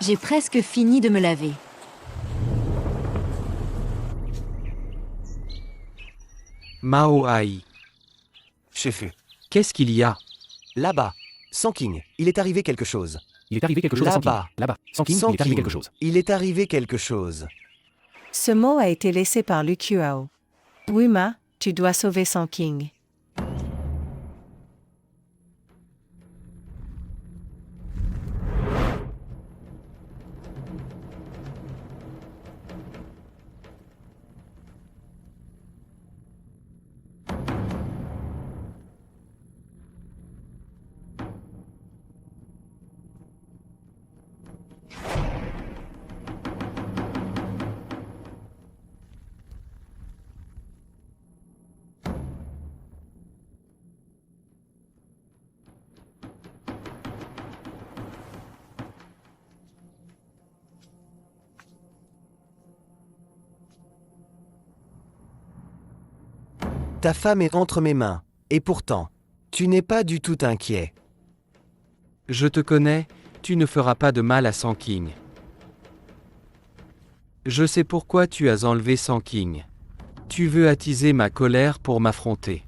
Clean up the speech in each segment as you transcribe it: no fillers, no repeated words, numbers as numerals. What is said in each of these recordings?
J'ai presque fini de me laver. Mao Ai. Chefu. Qu'est-ce qu'il y a? Là-bas. Sanking, il est arrivé quelque chose. Il est arrivé quelque chose à Sanking. Là-bas. Là-bas. Sanking, il est arrivé quelque chose. Il est arrivé quelque chose. Ce mot a été laissé par Lu Qiao. Wima, tu dois sauver Sanking. Ta femme est entre mes mains. Et pourtant, tu n'es pas du tout inquiet. Je te connais, tu ne feras pas de mal à Sanking. Je sais pourquoi tu as enlevé Sanking. Tu veux attiser ma colère pour m'affronter.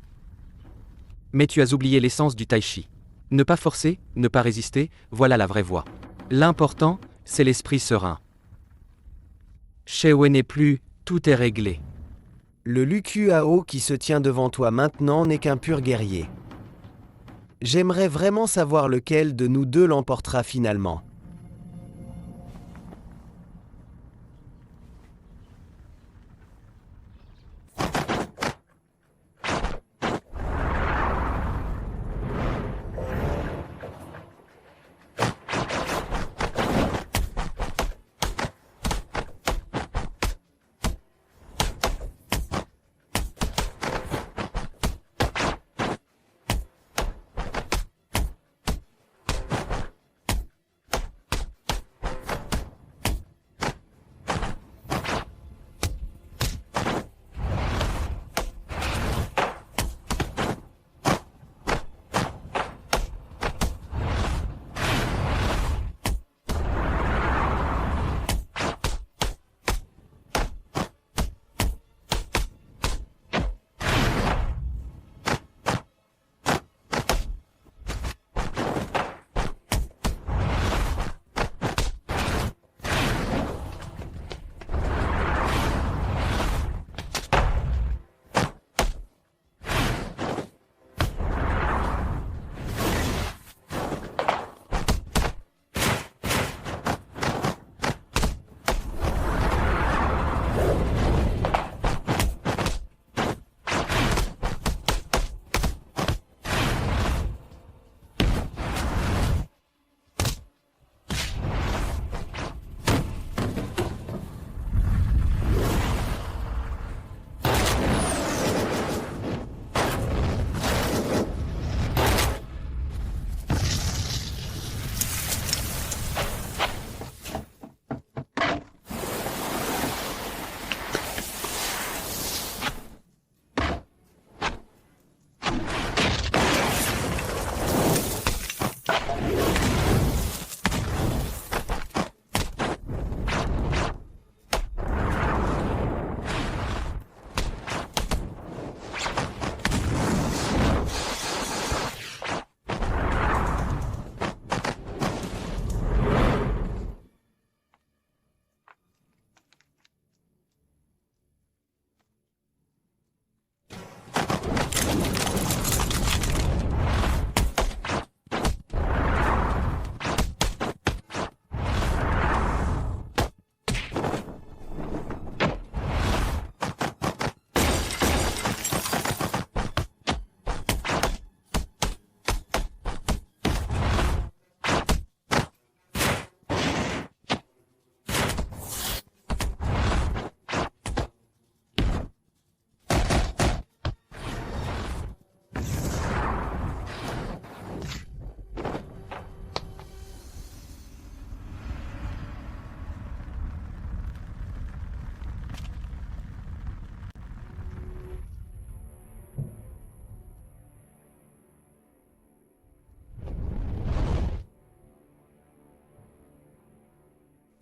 Mais tu as oublié l'essence du tai chi. Ne pas forcer, ne pas résister, voilà la vraie voie. L'important, c'est l'esprit serein. Shay Wei n'est plus, tout est réglé. Le Lu Qiao qui se tient devant toi maintenant n'est qu'un pur guerrier. J'aimerais vraiment savoir lequel de nous deux l'emportera finalement.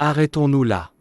Arrêtons-nous là.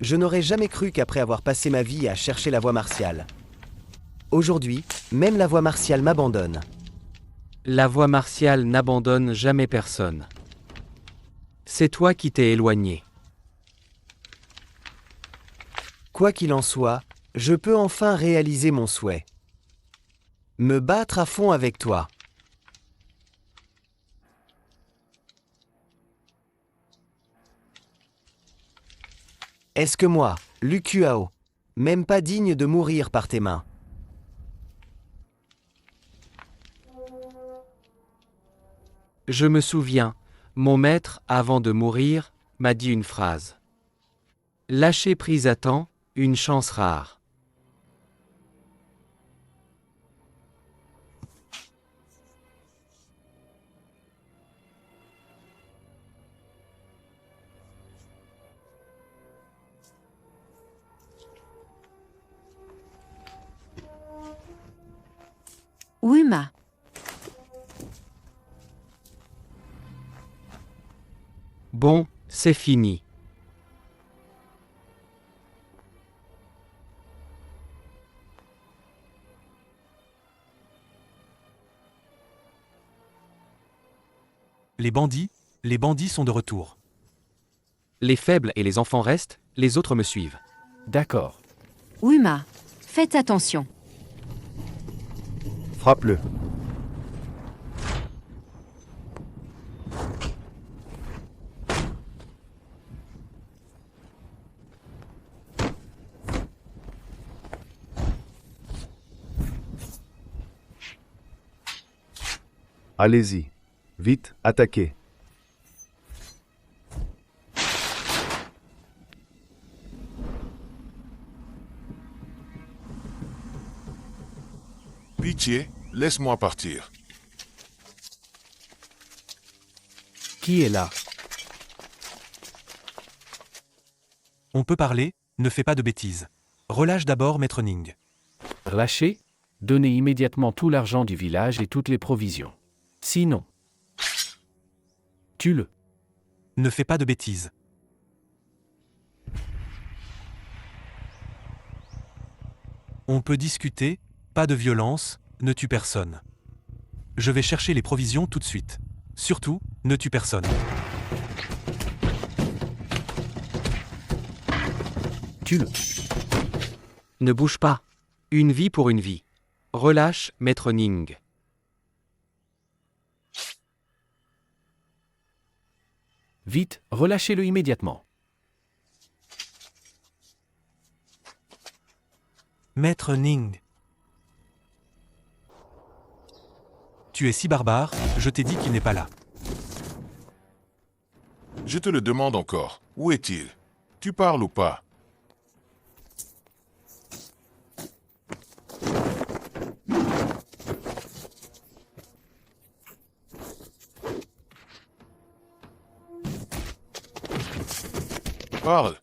Je n'aurais jamais cru qu'après avoir passé ma vie à chercher la voie martiale. Aujourd'hui, même la voie martiale m'abandonne. La voie martiale n'abandonne jamais personne. C'est toi qui t'es éloigné. Quoi qu'il en soit, je peux enfin réaliser mon souhait. Me battre à fond avec toi. Est-ce que moi, Lu Kuao, même pas digne de mourir par tes mains? Je me souviens, mon maître, avant de mourir, m'a dit une phrase. Lâcher prise à temps, une chance rare. Wuma. Bon, c'est fini. Les bandits sont de retour. Les faibles et les enfants restent, les autres me suivent. D'accord. Wuma. Faites attention. Frappe-le. Allez-y. Vite, attaquez. Pitié, laisse-moi partir. Qui est là? On peut parler, ne fais pas de bêtises. Relâche d'abord Maître Ning. Relâchez, donnez immédiatement tout l'argent du village et toutes les provisions. Sinon, tue-le. Ne fais pas de bêtises. On peut discuter, pas de violence, ne tue personne. Je vais chercher les provisions tout de suite. Surtout, ne tue personne. Tue-le. Ne bouge pas. Une vie pour une vie. Relâche, Maître Ning. Vite, relâchez-le immédiatement. Maître Ning. Tu es si barbare, je t'ai dit qu'il n'est pas là. Je te le demande encore. Où est-il? Tu parles ou pas? Parle.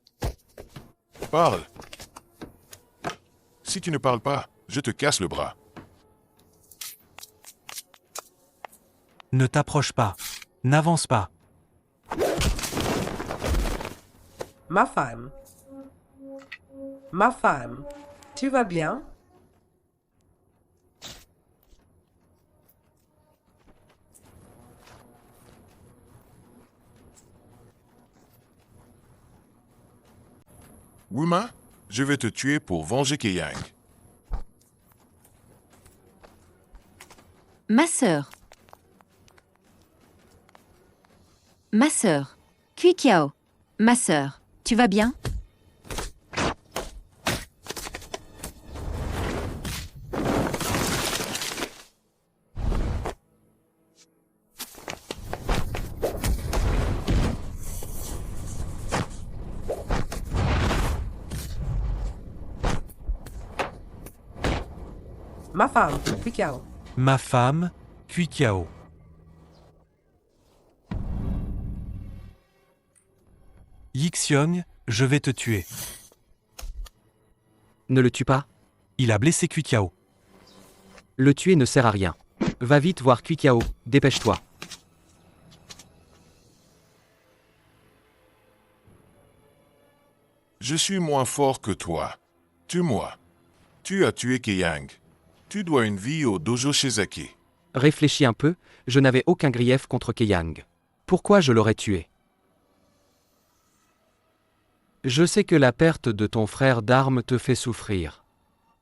Parle. Si tu ne parles pas, je te casse le bras. Ne t'approche pas. N'avance pas. Ma femme. Ma femme. Tu vas bien? Wuma, je vais te tuer pour venger Keyang. Ma sœur. Ma sœur. Kui Kiao. Ma sœur. Tu vas bien? Ma femme, Kuikiao. Ma femme, Kuikiao. Yixiong, je vais te tuer. Ne le tue pas. Il a blessé Kuikiao. Le tuer ne sert à rien. Va vite voir Kuikiao, dépêche-toi. Je suis moins fort que toi. Tue-moi. Tu as tué Keyang. Tu dois une vie au dojo Shizaki. Réfléchis un peu, je n'avais aucun grief contre Keyang. Pourquoi je l'aurais tué? Je sais que la perte de ton frère d'armes te fait souffrir.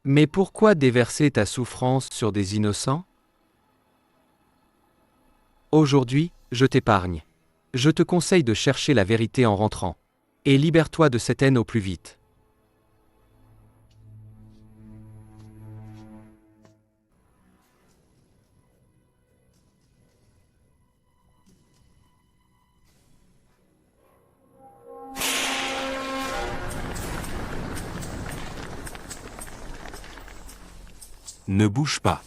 Mais pourquoi déverser ta souffrance sur des innocents? Aujourd'hui, je t'épargne. Je te conseille de chercher la vérité en rentrant. Et libère-toi de cette haine au plus vite. Ne bouge pas.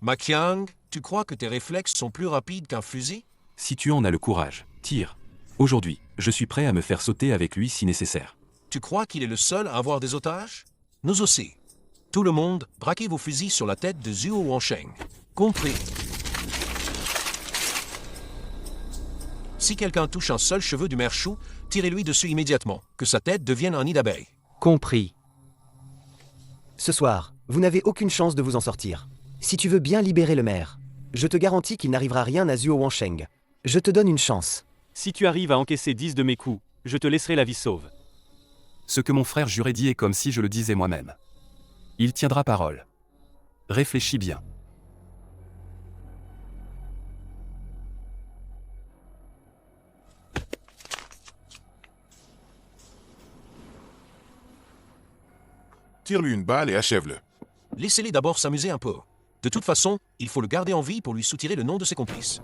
Ma Qiang, tu crois que tes réflexes sont plus rapides qu'un fusil? Si tu en as le courage, tire. Aujourd'hui, je suis prêt à me faire sauter avec lui si nécessaire. Tu crois qu'il est le seul à avoir des otages? Nous aussi. Tout le monde, braquez vos fusils sur la tête de Zhuo Wansheng. Compris. Si quelqu'un touche un seul cheveu du maire Chou, tirez-lui dessus immédiatement, que sa tête devienne un nid d'abeilles. Compris. Ce soir, vous n'avez aucune chance de vous en sortir. Si tu veux bien libérer le maire, je te garantis qu'il n'arrivera rien à Zhuo Wansheng. Je te donne une chance. Si tu arrives à encaisser 10 de mes coups, je te laisserai la vie sauve. Ce que mon frère jurait dit est comme si je le disais moi-même. Il tiendra parole. Réfléchis bien. Tire-lui une balle et achève-le. Laissez-les d'abord s'amuser un peu. De toute façon, il faut le garder en vie pour lui soutirer le nom de ses complices.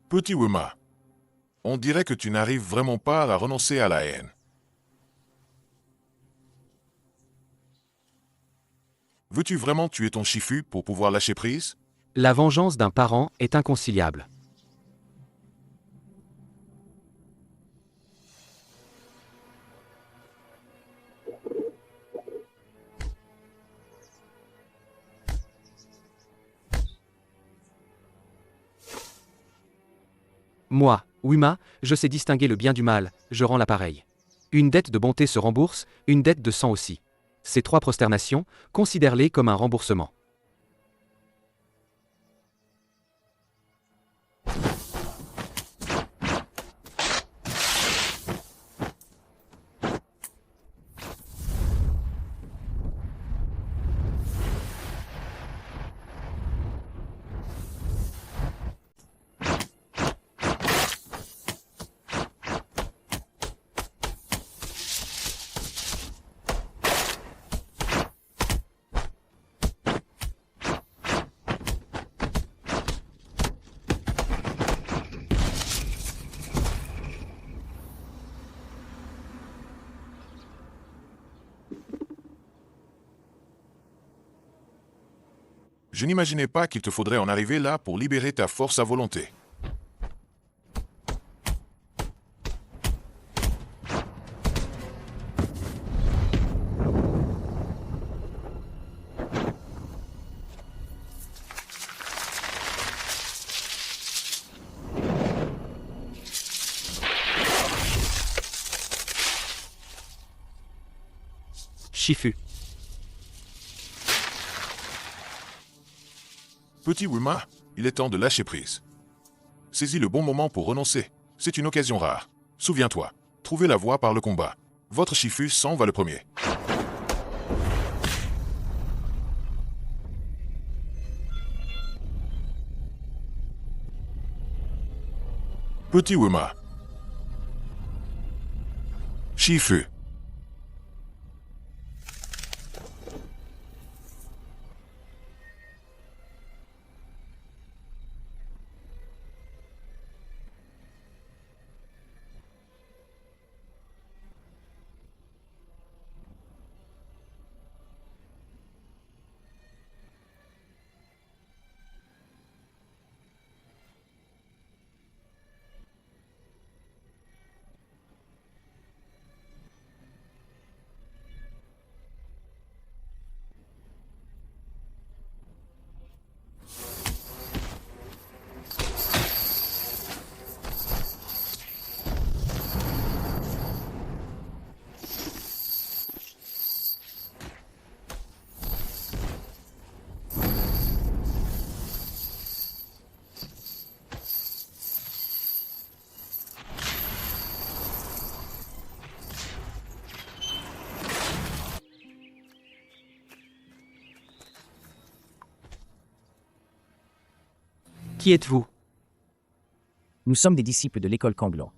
Petit Wuma, on dirait que tu n'arrives vraiment pas à renoncer à la haine. Veux-tu vraiment tuer ton Shifu pour pouvoir lâcher prise? La vengeance d'un parent est inconciliable. Moi, Wima, je sais distinguer le bien du mal, je rends l'appareil. Une dette de bonté se rembourse, une dette de sang aussi. Ces 3 prosternations, considère-les comme un remboursement. Je n'imaginais pas qu'il te faudrait en arriver là pour libérer ta force à volonté. Shifu. Petit Wima, il est temps de lâcher prise. Saisis le bon moment pour renoncer. C'est une occasion rare. Souviens-toi, trouvez la voie par le combat. Votre Shifu s'en va le premier. Petit Wima. Shifu. Qui êtes-vous? Nous sommes des disciples de l'école Kanglan.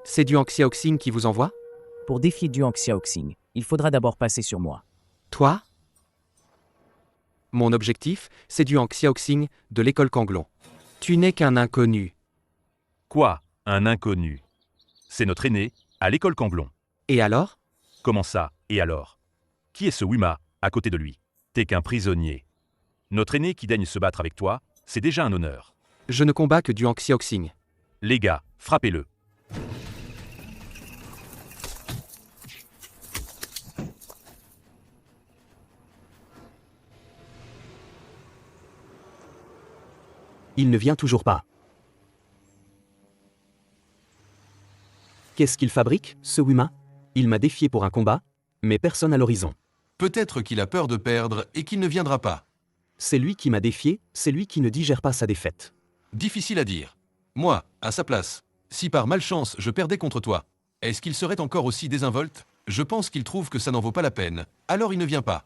C'est Duan Xiaoxing qui vous envoie? Pour défier Duan Xiaoxing, il faudra d'abord passer sur moi. Toi? Mon objectif, c'est Duan Xiaoxing de l'école Kanglan. Tu n'es qu'un inconnu. Quoi, un inconnu? C'est notre aîné, à l'école Kanglan. Et alors? Comment ça, et alors? Qui est ce Wima, à côté de lui? T'es qu'un prisonnier. Notre aîné qui daigne se battre avec toi, c'est déjà un honneur. Je ne combats que Duan Xiaoxing. Les gars, frappez-le. Il ne vient toujours pas. Qu'est-ce qu'il fabrique, ce Wima? Il m'a défié pour un combat, mais personne à l'horizon. Peut-être qu'il a peur de perdre et qu'il ne viendra pas. C'est lui qui m'a défié, c'est lui qui ne digère pas sa défaite. Difficile à dire. Moi, à sa place, si par malchance je perdais contre toi, est-ce qu'il serait encore aussi désinvolte? Je pense qu'il trouve que ça n'en vaut pas la peine, alors il ne vient pas.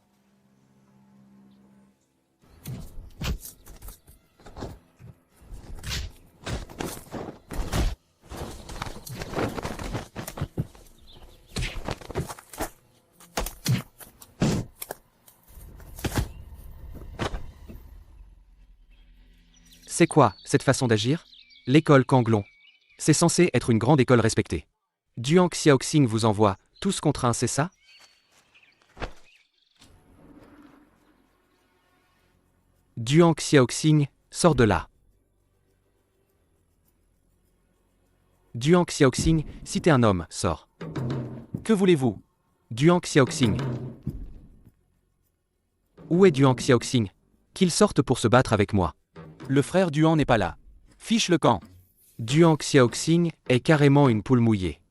C'est quoi, cette façon d'agir? L'école Kanglan. C'est censé être une grande école respectée. Duan Xiaoxing vous envoie, tous contre un, c'est ça? Duan Xiaoxing, sors de là. Duan Xiaoxing, si t'es un homme, sors. Que voulez-vous? Duan Xiaoxing. Où est Duan Xiaoxing? Qu'il sorte pour se battre avec moi. Le frère Duan n'est pas là. Fiche le camp. Duan Xiaoxing est carrément une poule mouillée.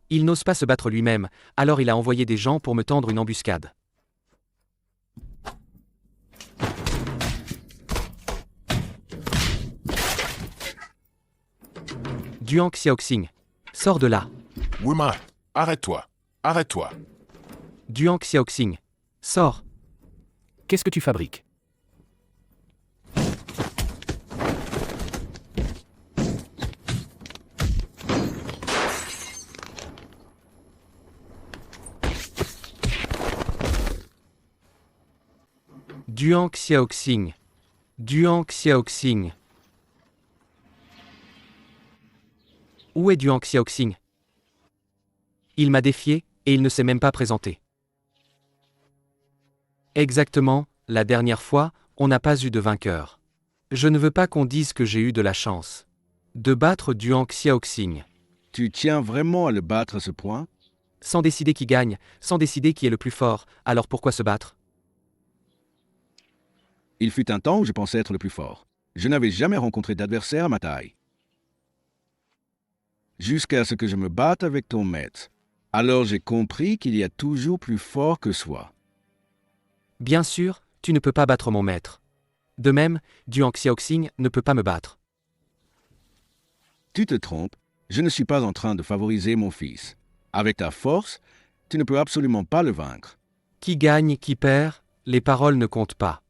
Il n'ose pas se battre lui-même, alors il a envoyé des gens pour me tendre une embuscade. Duan Xiaoxing, sors de là. Wima, arrête-toi. Arrête-toi. Duan Xiaoxing, sors. Qu'est-ce que tu fabriques? Duan Xiaoxing. Duan Xiaoxing. Où est Duan Xiaoxing? Il m'a défié, et il ne s'est même pas présenté. Exactement, la dernière fois, on n'a pas eu de vainqueur. Je ne veux pas qu'on dise que j'ai eu de la chance. De battre Duan Xiaoxing. Tu tiens vraiment à le battre à ce point? Sans décider qui gagne, sans décider qui est le plus fort, alors pourquoi se battre? Il fut un temps où je pensais être le plus fort. Je n'avais jamais rencontré d'adversaire à ma taille. Jusqu'à ce que je me batte avec ton maître. Alors j'ai compris qu'il y a toujours plus fort que soi. Bien sûr, tu ne peux pas battre mon maître. De même, Duan Xiaoxing ne peut pas me battre. Tu te trompes, je ne suis pas en train de favoriser mon fils. Avec ta force, tu ne peux absolument pas le vaincre. Qui gagne, qui perd, les paroles ne comptent pas.